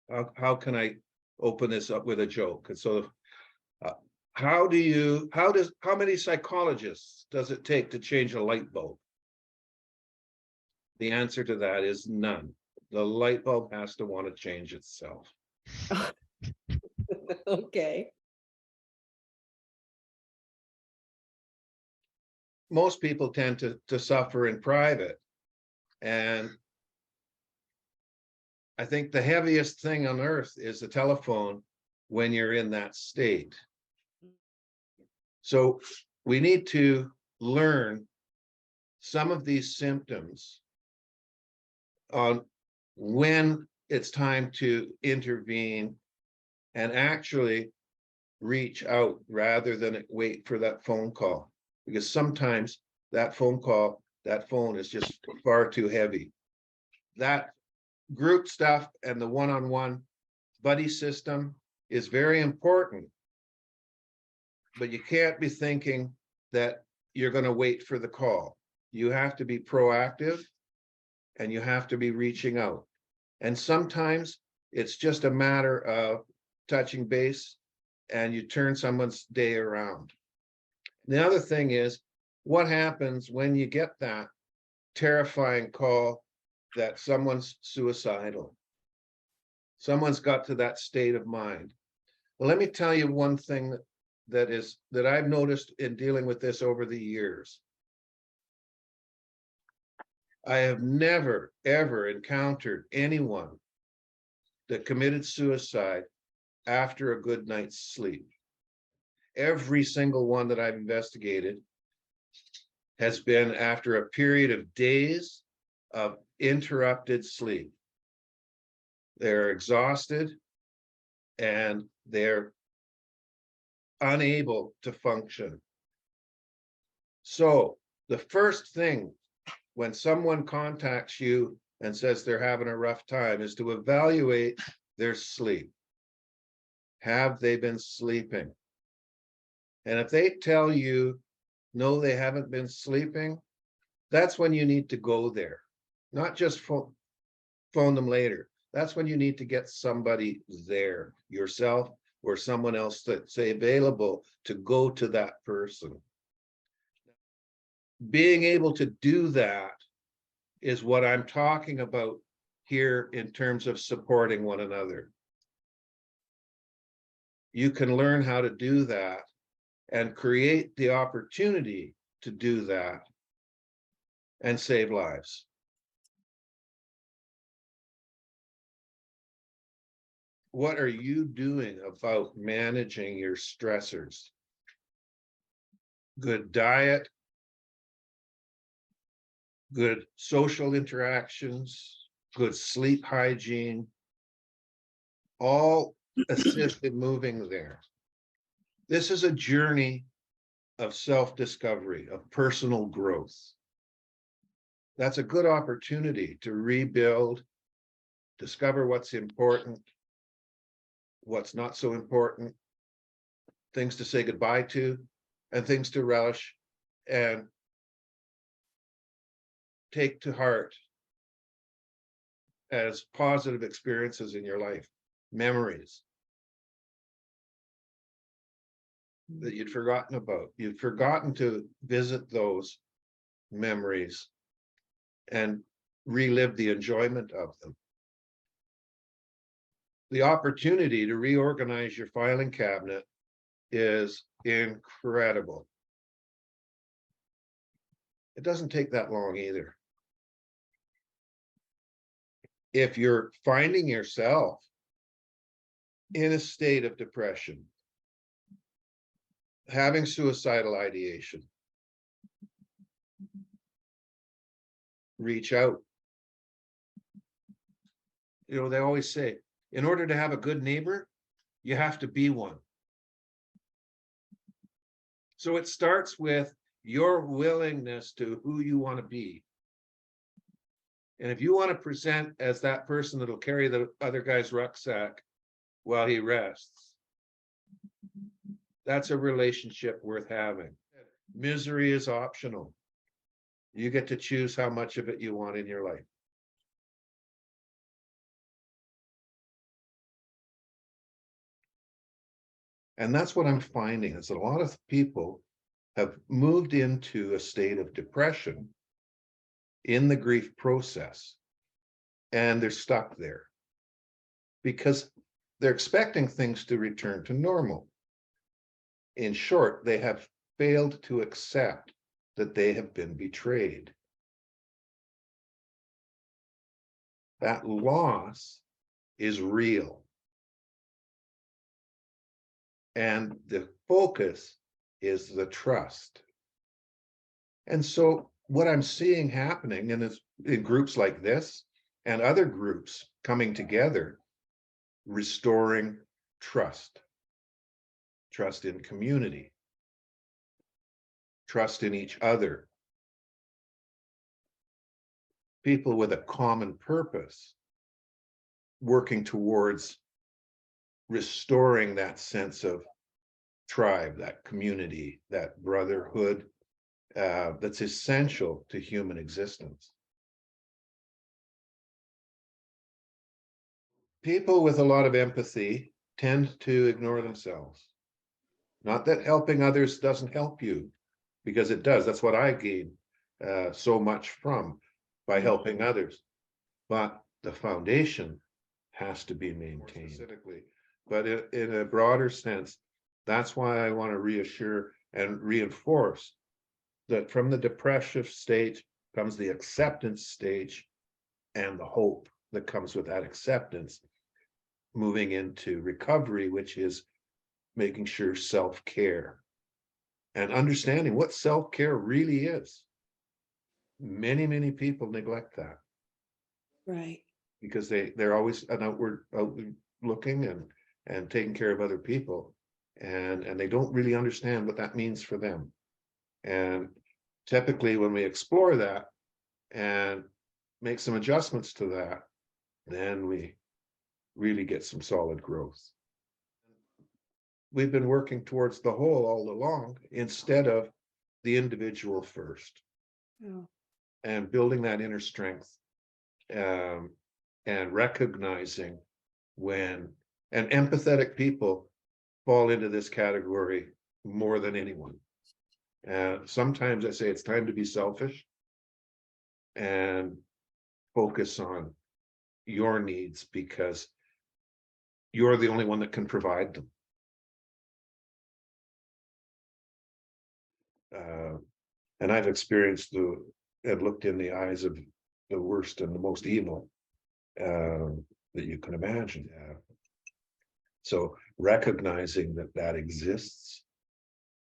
How can I open this up with a joke? And so uh, how many psychologists does it take to change a light bulb? The answer to that is none. The light bulb has to want to change itself. Okay. Most people tend to suffer in private. And I think the heaviest thing on earth is the telephone when you're in that state. So we need to learn some of these symptoms on when it's time to intervene and actually reach out rather than wait for that phone call. Because sometimes that phone is just far too heavy. That group stuff and the one-on-one buddy system is very important, but you can't be thinking that you're going to wait for the call. You have to be proactive and you have to be reaching out. And sometimes it's just a matter of touching base and you turn someone's day around. The other thing is, what happens when you get that terrifying call that someone's suicidal? Someone's got to that state of mind. Well, let me tell you one thing that I've noticed in dealing with this over the years. I have never, ever encountered anyone that committed suicide after a good night's sleep. Every single one that I've investigated has been after a period of days of interrupted sleep. They're exhausted and they're unable to function. So the first thing when someone contacts you and says they're having a rough time is to evaluate their sleep. Have they been sleeping? And if they tell you, no, they haven't been sleeping, that's when you need to go there, not just phone them later. That's when you need to get somebody there, yourself or someone else that's available to go to that person. Being able to do that is what I'm talking about here in terms of supporting one another. You can learn how to do that and create the opportunity to do that and save lives. What are you doing about managing your stressors? Good diet, good social interactions, good sleep hygiene, all assist in moving there. This is a journey of self-discovery, of personal growth. That's a good opportunity to rebuild, discover what's important, what's not so important, things to say goodbye to, and things to relish and take to heart as positive experiences in your life, memories that you'd forgotten about. You'd forgotten to visit those memories and relive the enjoyment of them. The opportunity to reorganize your filing cabinet is incredible. It doesn't take that long either. If you're finding yourself in a state of depression, having suicidal ideation, reach out. You know, they always say, in order to have a good neighbor, you have to be one. So it starts with your willingness to who you want to be. And if you want to present as that person that'll carry the other guy's rucksack while he rests, that's a relationship worth having. Misery is optional. You get to choose how much of it you want in your life. And that's what I'm finding, is that a lot of people have moved into a state of depression in the grief process, and they're stuck there because they're expecting things to return to normal. In short, they have failed to accept that they have been betrayed. That loss is real. And the focus is the trust. And so what I'm seeing happening in groups like this and other groups coming together, restoring trust, trust in community, trust in each other, people with a common purpose, working towards restoring that sense of tribe, that community, that brotherhood, that's essential to human existence. People with a lot of empathy tend to ignore themselves. Not that helping others doesn't help you, because it does. That's what I gain so much from, by helping others. But the foundation has to be maintained. Specifically, but in a broader sense, that's why I want to reassure and reinforce that from the depressive stage comes the acceptance stage and the hope that comes with that acceptance, moving into recovery, which is making sure self-care and understanding what self-care really is. Many people neglect that. Right. Because they're always an outward looking and taking care of other people, and they don't really understand what that means for them. And typically when we explore that and make some adjustments to that, then we really get some solid growth. We've been working towards the whole all along instead of the individual first, Oh, and building that inner strength, and recognizing when, and empathetic people fall into this category more than anyone. Sometimes I say it's time to be selfish and focus on your needs, because you're the only one that can provide them. And I've experienced and looked in the eyes of the worst and the most evil that you can imagine. So recognizing that that exists,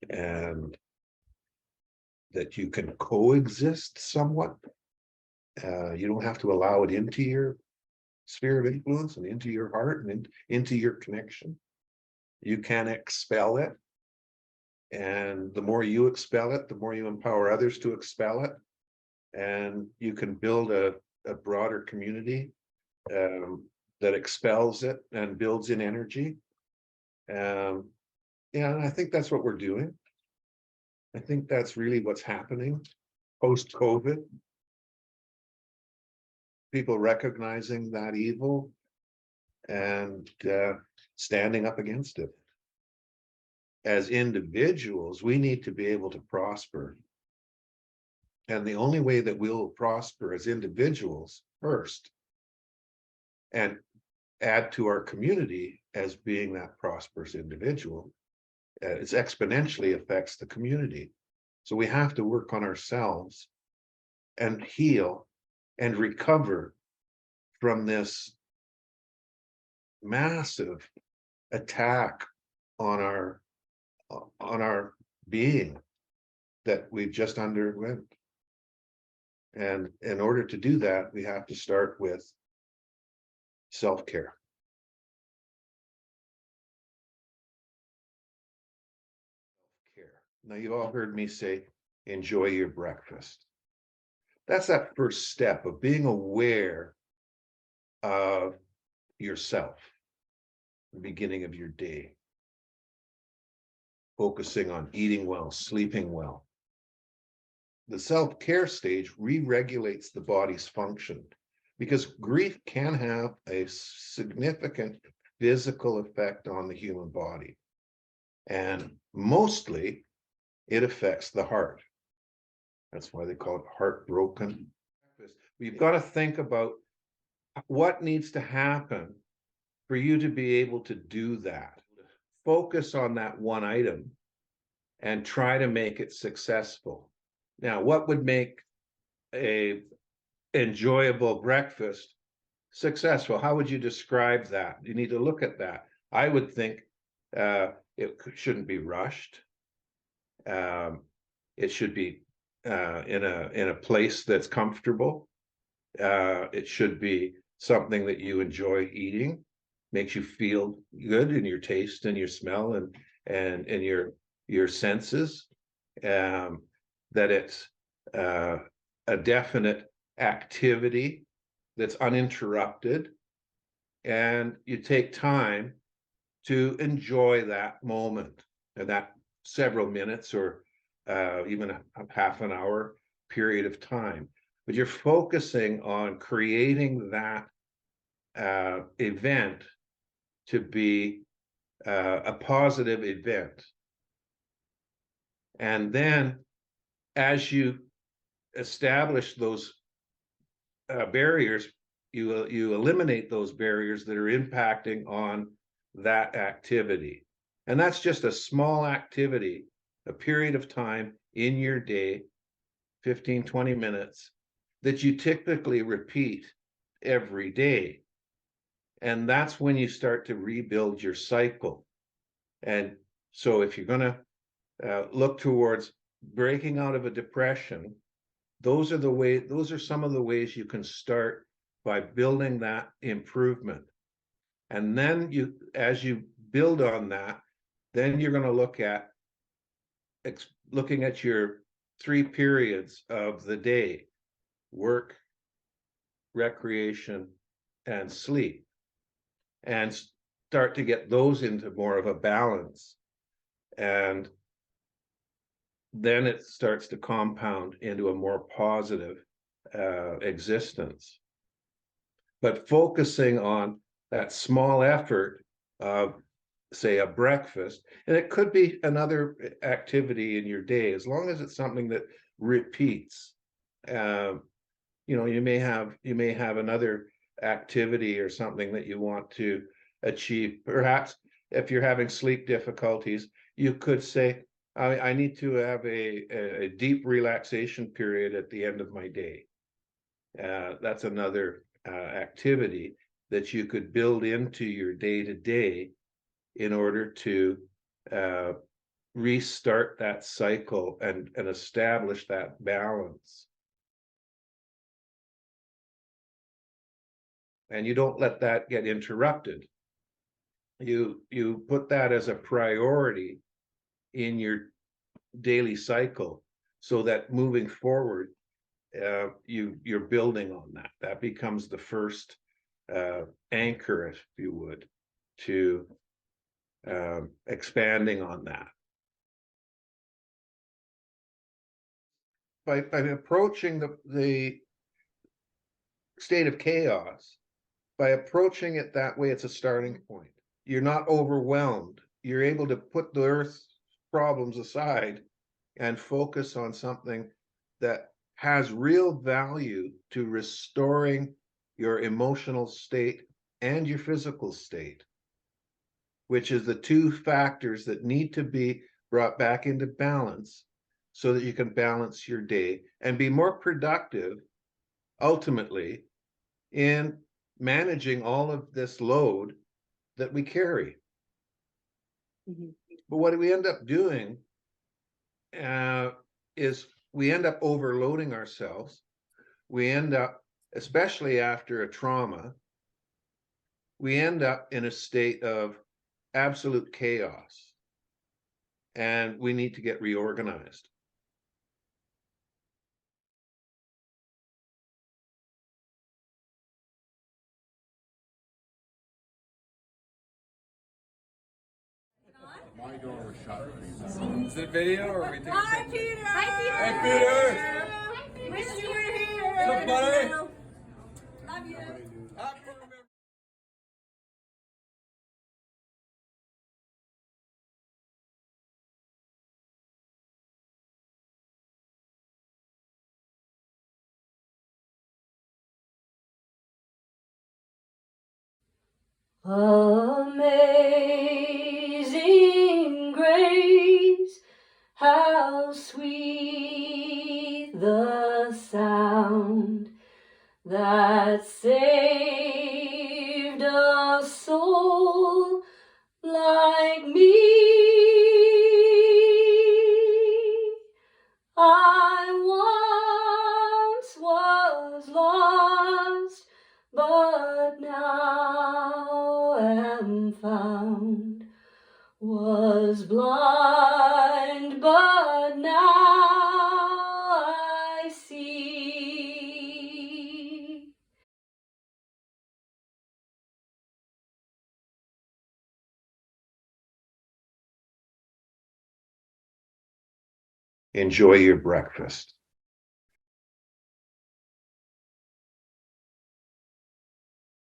and that you can coexist somewhat. You don't have to allow it into your sphere of influence and into your heart and into your connection. You can expel it. And the more you expel it, the more you empower others to expel it. And you can build a broader community that expels it and builds in energy. Yeah, and I think that's what we're doing. I think that's really what's happening post-COVID. People recognizing that evil and standing up against it. As individuals, we need to be able to prosper. And the only way that we'll prosper as individuals first, and add to our community as being that prosperous individual, it exponentially affects the community. So we have to work on ourselves and heal and recover from this massive attack on our being that we've just underwent. And in order to do that, we have to start with self-care. Self-care. Now, you all heard me say, enjoy your breakfast. That's that first step of being aware of yourself, the beginning of your day. Focusing on eating well, sleeping well. The self-care stage re-regulates the body's function, because grief can have a significant physical effect on the human body. And mostly it affects the heart. That's why they call it heartbroken. We've got to think about what needs to happen for you to be able to do that. Focus on that one item and try to make it successful. Now, what would make a enjoyable breakfast successful? How would you describe that? You need to look at that. I would think it shouldn't be rushed. It should be in a place that's comfortable. It should be something that you enjoy eating, makes you feel good in your taste and your smell and your senses. That it's a definite activity that's uninterrupted, and you take time to enjoy that moment and that several minutes or even a half an hour period of time. But you're focusing on creating that event to be a positive event. And then as you establish those barriers, you eliminate those barriers that are impacting on that activity. And that's just a small activity, a period of time in your day, 15, 20 minutes, that you typically repeat every day. And that's when you start to rebuild your cycle. And so if you're going to look towards breaking out of a depression, those are some of the ways you can start by building that improvement. And then as you build on that, then you're going to look at looking at your 3 periods of the day: work, recreation, and sleep, and start to get those into more of a balance. And then it starts to compound into a more positive existence. But focusing on that small effort of, say, a breakfast, and it could be another activity in your day, as long as it's something that repeats. You may have another activity or something that you want to achieve. Perhaps if you're having sleep difficulties, you could say, I need to have a deep relaxation period at the end of my day. That's another activity that you could build into your day-to-day in order to restart that cycle and establish that balance. And you don't let that get interrupted. You put that as a priority in your daily cycle, so that moving forward, you're building on that. That becomes the first anchor, if you would, to expanding on that. By approaching the state of chaos, by approaching it that way, it's a starting point. You're not overwhelmed. You're able to put the earth's problems aside and focus on something that has real value to restoring your emotional state and your physical state, which is the 2 factors that need to be brought back into balance so that you can balance your day and be more productive ultimately in managing all of this load that we carry. Mhm. But what we end up doing is we end up overloading ourselves. We end up, especially after a trauma, we end up in a state of absolute chaos, and we need to get reorganized. My door was shut. Is it video or are we taking Hi, pictures? Peter. Hi, Peter. Hi, Peter. Wish you were here. What's up, buddy? Love you. Happy Amazing grace, how sweet the sound that saved a soul like me. I once was lost, but now am found, was blind, but now I see. Enjoy your breakfast.